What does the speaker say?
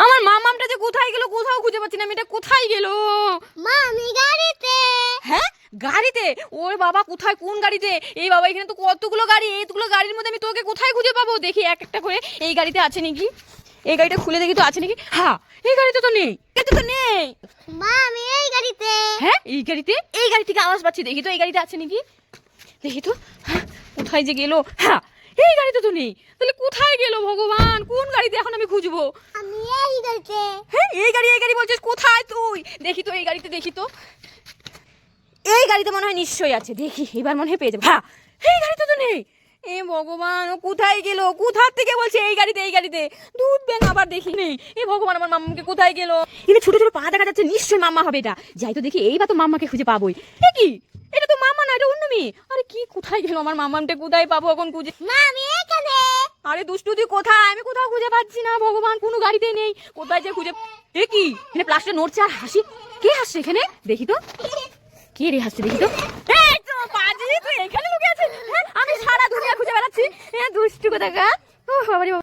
আমার মামামটা যে কোথায় গেল, কোথাও খুঁজে পাচ্ছি না। এটা কোথায় গেল? মা আমি গাড়িতে। হ্যাঁ গাড়িতে? ওর বাবা কোথায়, কোন গাড়িতে? এই বাবা এখানে তো কতগুলো গাড়ি, এইগুলো গাড়ির মধ্যে আমি তোকে কোথায় খুঁজে পাবো? দেখি এক একটা করে। এই গাড়িতে আছে নাকি? এই গাড়িটা খুলে দেখি তো আছে নাকি। হ্যাঁ এই গাড়িতে তো নেই, এটা তো নেই। মা আমি এই গাড়িতে। হ্যাঁ এই গাড়িতে, এই গাড়ি থেকে আওয়াজ পাচ্ছি। দেখি তো এই গাড়িতে আছে নাকি, দেখি তো। হ্যাঁ কোথায় যে গেল? হ্যাঁ এই গাড়িতে তো নেই। তাহলে কোথায় গেল ভগবান? কোন গাড়িতে এখন আমি খুঁজবো? আমি এই গাড়িতে। হ্যাঁ এই গাড়ি বলছিস? কোথায় তুই? দেখি তো এই গাড়িতে, দেখি তো। এই গাড়িতে মনে হয় নিশ্চয়ই আছে। দেখি এবার মনে হয় পেয়ে যাবো। হ্যাঁ এই গাড়িতে তো নেই। এ ভগবান, ও কোথায় গেল? কোথা থেকে বলছে এই গাড়িতে, এই গাড়িতে? দুধ ব্যাং আবার দেখি নেই। এ ভগবান, আমার মাম্মাকে কোথায় গেল? এখানে ছোট ছোট পা দেখা যাচ্ছে, নিশ্চয়ই মাম্মা হবে এটা। যাই তো দেখি, এইবার তো মাম্মাকে খুঁজে পাবোই। এ কি, এটা তো মাম্মা না, এটা অন্য মেয়ে। আরে কি, কোথায় গেল আমার মাম্মামটা? কোথায় পাবো এখন খুঁজে? মা আমি এখানে। আরে দুষ্টু তুই কোথায়? আমি কোথাও খুঁজে পাচ্ছি না ভগবান, কোনো গাড়িতে নেই। কোথায় যে খুঁজে। এ কি, এখানে প্লাস্টার নড়ছে আর হাসি। কে হাসছে এখানে? দেখি তো কে রে হাসছে, দেখি তো। এই তো পাজি, তুই এখানে লুকিয়ে আছিস? হ্যাঁ আমি সারা দুনিয়া খুঁজে বেড়াচ্ছি। দুষ্টু কোথাকার। ও বাবারে বাবা।